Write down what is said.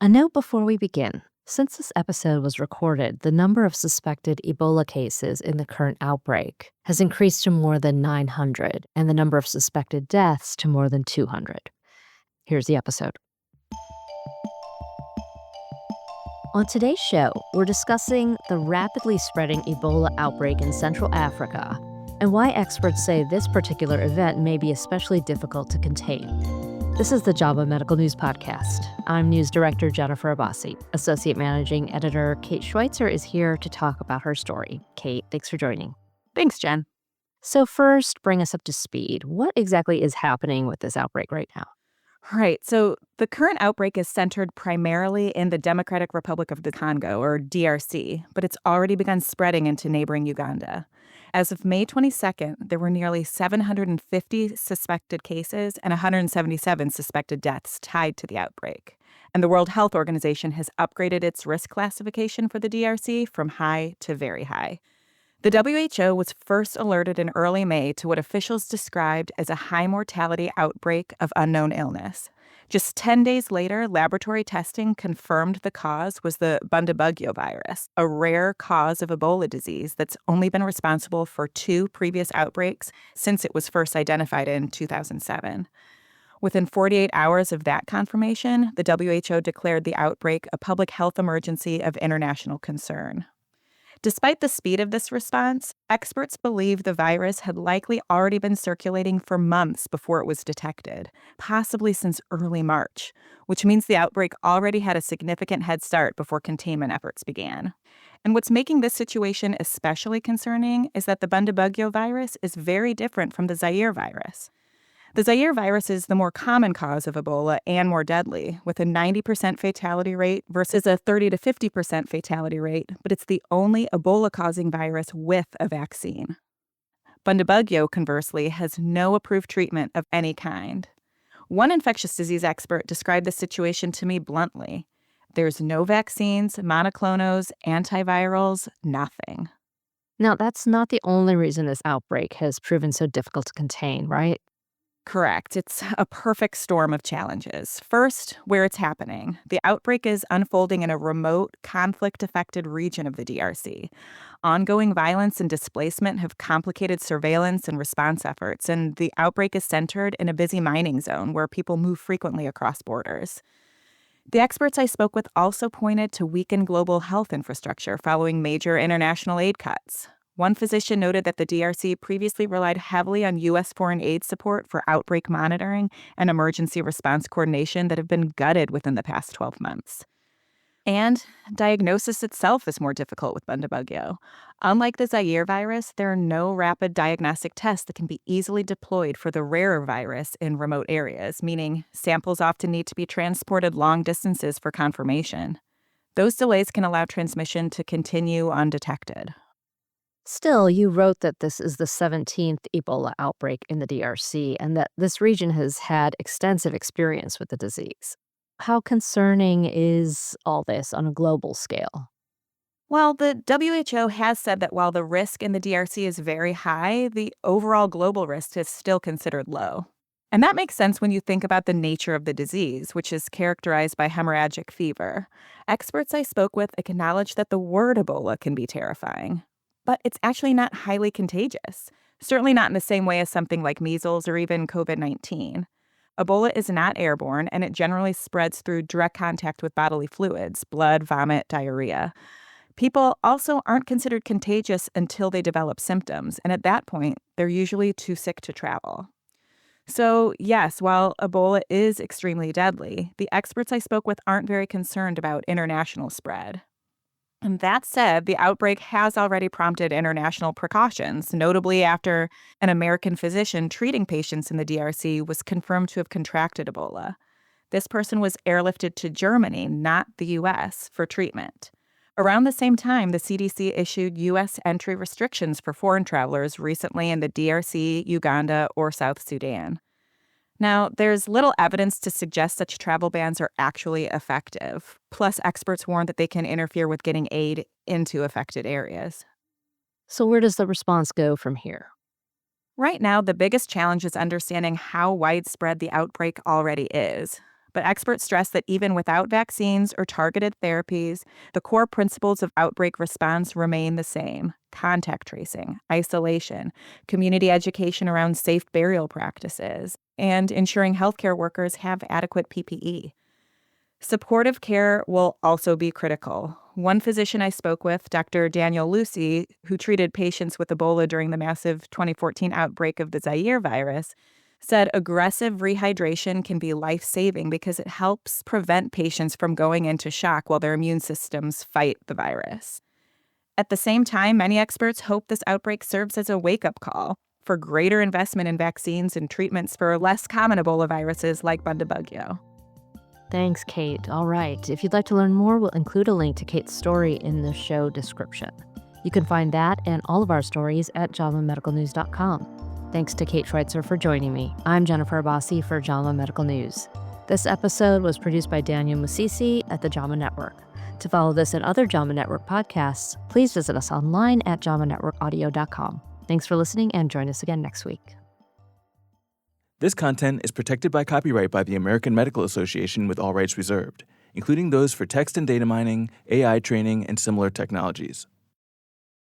A note before we begin. Since this episode was recorded, the number of suspected Ebola cases in the current outbreak has increased to more than 900, and the number of suspected deaths to more than 200. Here's the episode. On today's show, we're discussing the rapidly spreading Ebola outbreak in Central Africa and why experts say this particular event may be especially difficult to contain. This is the JAMA Medical News Podcast. I'm News Director Jennifer Abbasi. Associate Managing Editor Kate Schweitzer is here to talk about her story. Kate, thanks for joining. Thanks, Jen. So first, bring us up to speed. What exactly is happening with this outbreak right now? Right. So the current outbreak is centered primarily in the Democratic Republic of the Congo, or DRC, but it's already begun spreading into neighboring Uganda. As of May 22nd, there were nearly 750 suspected cases and 177 suspected deaths tied to the outbreak. And the World Health Organization has upgraded its risk classification for the DRC from high to very high. The WHO was first alerted in early May to what officials described as a high mortality outbreak of unknown illness. Just 10 days later, laboratory testing confirmed the cause was the Bundibugyo virus, a rare cause of Ebola disease that's only been responsible for 2 previous outbreaks since it was first identified in 2007. Within 48 hours of that confirmation, the WHO declared the outbreak a public health emergency of international concern. Despite the speed of this response, experts believe the virus had likely already been circulating for months before it was detected, possibly since early March, which means the outbreak already had a significant head start before containment efforts began. And what's making this situation especially concerning is that the Bundibugyo virus is very different from the Zaire virus. The Zaire virus is the more common cause of Ebola and more deadly, with a 90% fatality rate versus a 30 to 50% fatality rate, but it's the only Ebola-causing virus with a vaccine. Bundibugyo, conversely, has no approved treatment of any kind. One infectious disease expert described the situation to me bluntly. There's no vaccines, monoclonals, antivirals, nothing. Now, that's not the only reason this outbreak has proven so difficult to contain, right? Correct. It's a perfect storm of challenges. First, where it's happening. The outbreak is unfolding in a remote, conflict-affected region of the DRC. Ongoing violence and displacement have complicated surveillance and response efforts, and the outbreak is centered in a busy mining zone where people move frequently across borders. The experts I spoke with also pointed to weakened global health infrastructure following major international aid cuts. One physician noted that the DRC previously relied heavily on U.S. foreign aid support for outbreak monitoring and emergency response coordination that have been gutted within the past 12 months. And diagnosis itself is more difficult with Bundibugyo. Unlike the Zaire virus, there are no rapid diagnostic tests that can be easily deployed for the rarer virus in remote areas, meaning samples often need to be transported long distances for confirmation. Those delays can allow transmission to continue undetected. Still, you wrote that this is the 17th Ebola outbreak in the DRC and that this region has had extensive experience with the disease. How concerning is all this on a global scale? Well, the WHO has said that while the risk in the DRC is very high, the overall global risk is still considered low. And that makes sense when you think about the nature of the disease, which is characterized by hemorrhagic fever. Experts I spoke with acknowledge that the word Ebola can be terrifying. But it's actually not highly contagious, certainly not in the same way as something like measles or even COVID-19. Ebola is not airborne, and it generally spreads through direct contact with bodily fluids, blood, vomit, diarrhea. People also aren't considered contagious until they develop symptoms, and at that point, they're usually too sick to travel. So, yes, while Ebola is extremely deadly, the experts I spoke with aren't very concerned about international spread. And that said, the outbreak has already prompted international precautions, notably after an American physician treating patients in the DRC was confirmed to have contracted Ebola. This person was airlifted to Germany, not the U.S., for treatment. Around the same time, the CDC issued U.S. entry restrictions for foreign travelers recently in the DRC, Uganda, or South Sudan. Now, there's little evidence to suggest such travel bans are actually effective. Plus, experts warn that they can interfere with getting aid into affected areas. So where does the response go from here? Right now, the biggest challenge is understanding how widespread the outbreak already is. But experts stress that even without vaccines or targeted therapies, the core principles of outbreak response remain the same: contact tracing, isolation, community education around safe burial practices, and ensuring healthcare workers have adequate PPE. Supportive care will also be critical. One physician I spoke with, Dr. Daniel Lucy, who treated patients with Ebola during the massive 2014 outbreak of the Zaire virus, said aggressive rehydration can be life-saving because it helps prevent patients from going into shock while their immune systems fight the virus. At the same time, many experts hope this outbreak serves as a wake-up call for greater investment in vaccines and treatments for less common Ebola viruses like Bundibugyo. Thanks, Kate. All right. If you'd like to learn more, we'll include a link to Kate's story in the show description. You can find that and all of our stories at JAMAmedicalnews.com. Thanks to Kate Schweitzer for joining me. I'm Jennifer Abbasi for JAMA Medical News. This episode was produced by Daniel Musisi at the JAMA Network. To follow this and other JAMA Network podcasts, please visit us online at jamanetworkaudio.com. Thanks for listening and join us again next week. This content is protected by copyright by the American Medical Association with all rights reserved, including those for text and data mining, AI training, and similar technologies.